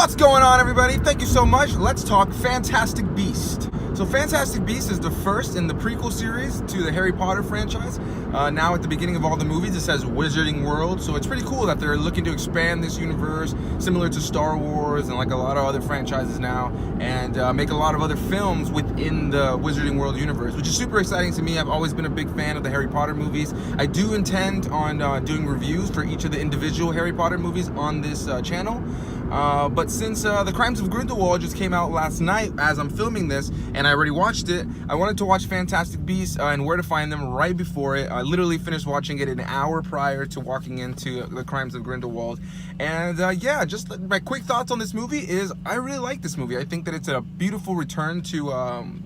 What's going on, everybody? Thank you so much. Let's talk Fantastic Beast. So Fantastic Beast is the first in the prequel series to the Harry Potter franchise. Now at the beginning of all the movies it says Wizarding World, so it's pretty cool that they're looking to expand this universe similar to Star Wars and like a lot of other franchises now, and make a lot of other films within the Wizarding World universe, which is super exciting to me. I've always been a big fan of the Harry Potter movies. I do intend on doing reviews for each of the individual Harry Potter movies on this channel. But since The Crimes of Grindelwald just came out last night as I'm filming this, and I already watched it, I wanted to watch Fantastic Beasts and Where to Find Them right before it. I literally finished watching it an hour prior to walking into The Crimes of Grindelwald. And yeah, just my quick thoughts on this movie is I really like this movie. I think that it's a beautiful return to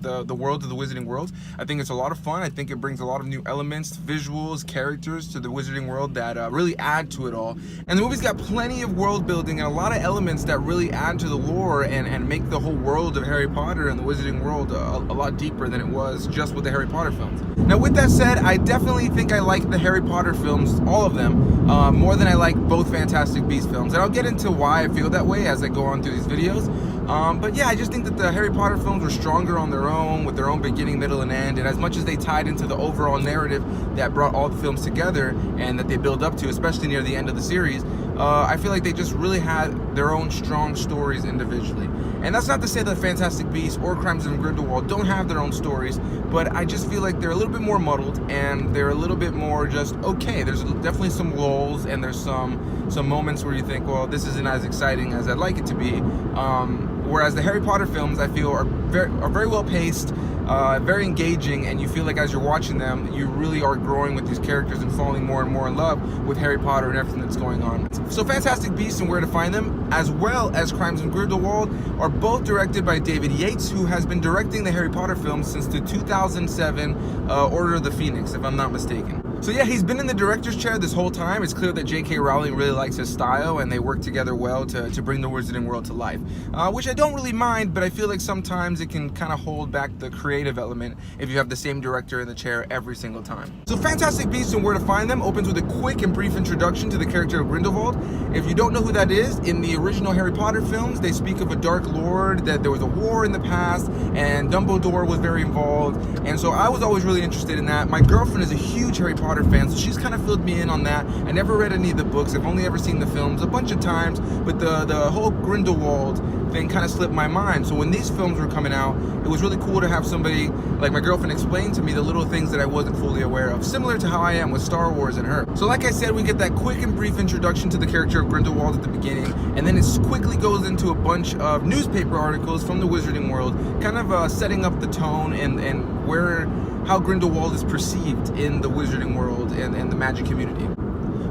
the world of the Wizarding World. I think it's a lot of fun. I think it brings a lot of new elements, visuals, characters to the Wizarding World that really add to it all. And the movie's got plenty of world building and a lot of elements that really add to the lore and make the whole world of Harry Potter and the Wizarding World a lot deeper than it was just with the Harry Potter films. Now with that said, I definitely think I like the Harry Potter films, all of them, more than I like both Fantastic Beasts films. And I'll get into why I feel that way as I go on through these videos. But yeah, I just think that the Harry Potter films were stronger on their own, with their own beginning, middle, and end. And as much as they tied into the overall narrative that brought all the films together and that they build up to, especially near the end of the series, I feel like they just really had their own strong stories individually. And that's not to say that Fantastic Beasts or Crimes of Grindelwald don't have their own stories, but I just feel like they're a little bit more muddled and they're a little bit more just okay. There's definitely some lulls and there's some moments where you think, well, this isn't as exciting as I'd like it to be. Whereas the Harry Potter films, I feel, are very well paced, very engaging, and you feel like as you're watching them, you really are growing with these characters and falling more and more in love with Harry Potter and everything that's going on. So Fantastic Beasts and Where to Find Them, as well as Crimes of Grindelwald, are both directed by David Yates, who has been directing the Harry Potter films since the 2007 Order of the Phoenix, if I'm not mistaken. So yeah, he's been in the director's chair this whole time. It's clear that J.K. Rowling really likes his style and they work together well to bring the Wizarding World to life. Which I don't really mind, but I feel like sometimes it can kind of hold back the creative element if you have the same director in the chair every single time. So Fantastic Beasts and Where to Find Them opens with a quick and brief introduction to the character of Grindelwald. If you don't know who that is, in the original Harry Potter films, they speak of a Dark Lord, that there was a war in the past, and Dumbledore was very involved. And so I was always really interested in that. My girlfriend is a huge Harry Potter fan, so she's kind of filled me in on that. I never read any of the books. I've only ever seen the films a bunch of times, but the whole Grindelwald thing kind of slipped my mind. So when these films were coming out, it was really cool to have somebody like my girlfriend explain to me the little things that I wasn't fully aware of, similar to how I am with Star Wars and her. So like I said, we get that quick and brief introduction to the character of Grindelwald at the beginning, and then it quickly goes into a bunch of newspaper articles from the Wizarding World, kind of setting up the tone and how Grindelwald is perceived in the Wizarding World and the magic community.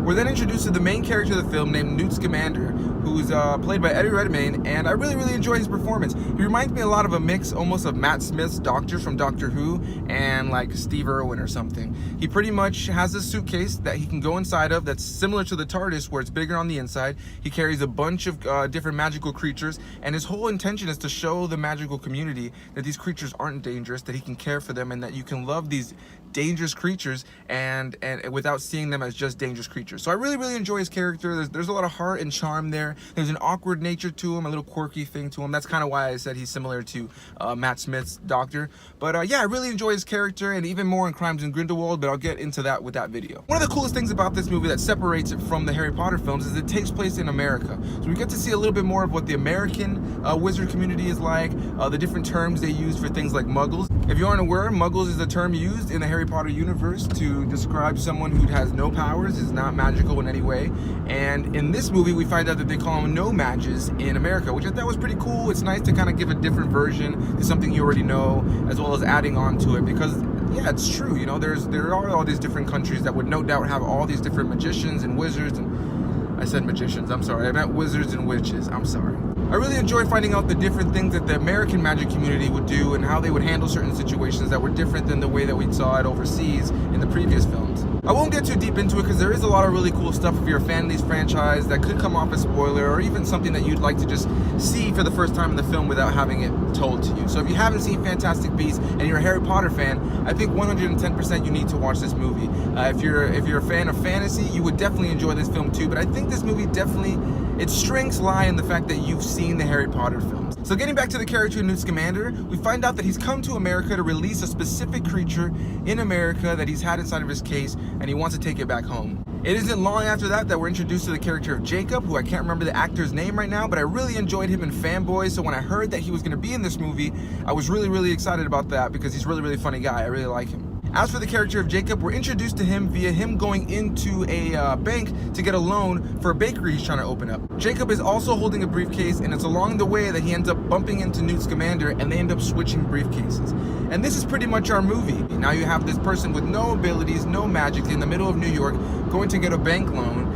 We're then introduced to the main character of the film named Newt Scamander, who's played by Eddy Redmayne, and I really enjoy his performance. He reminds me a lot of a mix almost of Matt Smith's Doctor from Doctor Who and like Steve Irwin or something. He pretty much has a suitcase that he can go inside of that's similar to the TARDIS, where it's bigger on the inside. He carries a bunch of different magical creatures, and his whole intention is to show the magical community that these creatures aren't dangerous, that he can care for them, and that you can love these dangerous creatures and without seeing them as just dangerous creatures. So I really enjoy his character. There's a lot of heart and charm there. There's an awkward nature to him, a little quirky thing to him. That's kind of why I said he's similar to Matt Smith's Doctor. But yeah, I really enjoy his character, and even more in Crimes of Grindelwald, but I'll get into that with that video. One of the coolest things about this movie that separates it from the Harry Potter films is it takes place in America. So we get to see a little bit more of what the American wizard community is like, the different terms they use for things like muggles. If you aren't aware, muggles is a term used in the Harry Potter universe to describe someone who has no powers, is not magical in any way. And in this movie, we find out that they call them no-mages in America, which I thought was pretty cool. It's nice to kind of give a different version to something you already know, as well as adding on to it, because yeah, it's true. You know, there are all these different countries that would no doubt have all these different magicians and wizards, and I said magicians, I'm sorry, I meant wizards and witches, I'm sorry. I really enjoy finding out the different things that the American magic community would do and how they would handle certain situations that were different than the way that we saw it overseas in the previous films. I won't get too deep into it because there is a lot of really cool stuff if you're a fan of these franchise that could come off as spoiler, or even something that you'd like to just see for the first time in the film without having it told to you. So if you haven't seen Fantastic Beasts and you're a Harry Potter fan, I think 110% you need to watch this movie. If you're a fan of fantasy, you would definitely enjoy this film too. But I think this movie definitely, its strengths lie in the fact that you've seen the Harry Potter films. So getting back to the character of Newt Scamander, we find out that he's come to America to release a specific creature in America that he's had inside of his case, and he wants to take it back home. It isn't long after that we're introduced to the character of Jacob, who I can't remember the actor's name right now, but I really enjoyed him in Fanboys. So when I heard that he was going to be in this movie, I was really excited about that because he's a really funny guy. I really like him. As for the character of Jacob, we're introduced to him via him going into a bank to get a loan for a bakery he's trying to open up. Jacob is also holding a briefcase, and it's along the way that he ends up bumping into Newt Scamander, and they end up switching briefcases. And this is pretty much our movie. Now you have this person with no abilities, no magic, in the middle of New York, going to get a bank loan,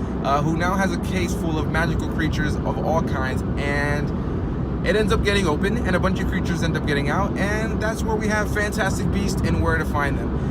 who now has a case full of magical creatures of all kinds, and it ends up getting open, and a bunch of creatures end up getting out, and that's where we have Fantastic Beasts and where to find them.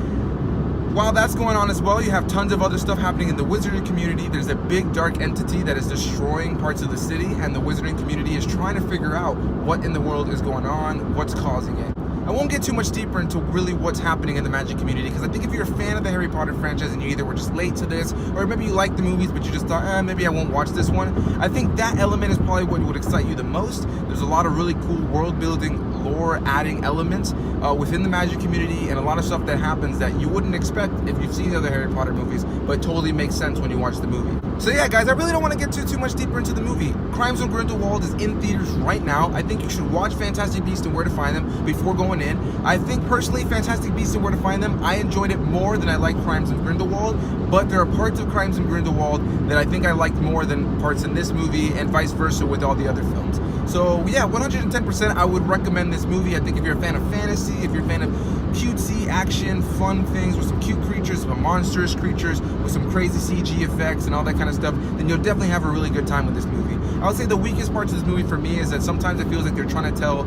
While that's going on as well, you have tons of other stuff happening in the wizarding community. There's a big dark entity that is destroying parts of the city, and the wizarding community is trying to figure out what in the world is going on, what's causing it. I won't get too much deeper into really what's happening in the magic community, because I think if you're a fan of the Harry Potter franchise and you either were just late to this, or maybe you like the movies but you just thought, maybe I won't watch this one, I think that element is probably what would excite you the most. There's a lot of really cool world building, lore adding elements within the magic community, and a lot of stuff that happens that you wouldn't expect if you've seen the other Harry Potter movies, but totally makes sense when you watch the movie. So yeah, guys, I really don't want to get too much deeper into the movie. Crimes on Grindelwald is in theaters right now. I think you should watch Fantastic Beasts and Where to Find Them before going in. I think personally, Fantastic Beasts and Where to Find Them, I enjoyed it more than I liked Crimes on Grindelwald, but there are parts of Crimes on Grindelwald that I think I liked more than parts in this movie, and vice versa with all the other films. So yeah, 110% I would recommend this movie. I think if you're a fan of fantasy, if you're a fan of cutesy action, fun things with some cute creatures, some monstrous creatures with some crazy CG effects and all that kind of stuff, then you'll definitely have a really good time with this movie. I would say the weakest parts of this movie for me is that sometimes it feels like they're trying to tell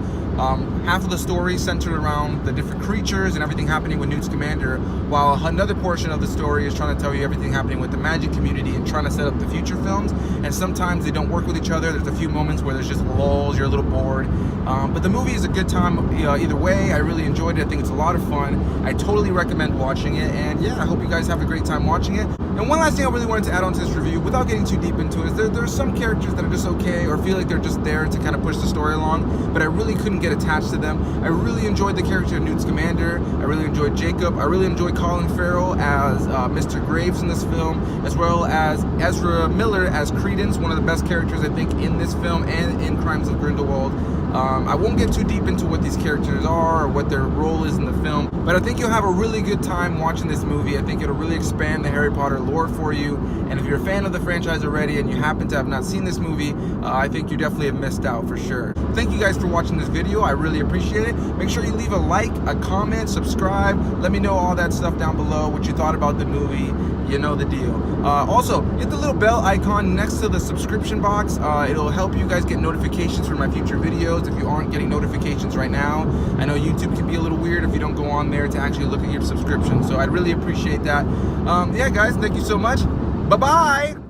half of the story centered around the different creatures and everything happening with Newt Scamander, while another portion of the story is trying to tell you everything happening with the magic community and trying to set up the future films. And sometimes they don't work with each other. There's a few moments where there's just lulls, you're a little bored. But the movie is a good time either way. I really enjoyed it. I think it's a lot of fun. I totally recommend watching it. And yeah, I hope you guys have a great time watching it. And one last thing I really wanted to add on to this review, without getting too deep into it, is there's some characters that are just okay, or feel like they're just there to kind of push the story along, but I really couldn't get attached to them. I really enjoyed the character of Newt Scamander. I really enjoyed Jacob. I really enjoyed Collin Farrell as Mr. Graves in this film, as well as Ezra Miller as Credence, one of the best characters I think in this film and in Crimes of Grindelwald. I won't get too deep into what these characters are or what their role is in the film, but I think you'll have a really good time watching this movie. I think it'll really expand the Harry Potter lore for you, and if you're a fan of the franchise already and you happen to have not seen this movie, I think you definitely have missed out for sure. Thank you guys for watching this video. I really appreciate it. Make sure you leave a like, a comment, subscribe. Let me know all that stuff down below, what you thought about the movie. You know the deal. Also, hit the little bell icon next to the subscription box. It'll help you guys get notifications for my future videos if you aren't getting notifications right now. I know YouTube can be a little weird if you don't go on there to actually look at your subscription, so I'd really appreciate that. Yeah, guys, thank you so much. Bye-bye.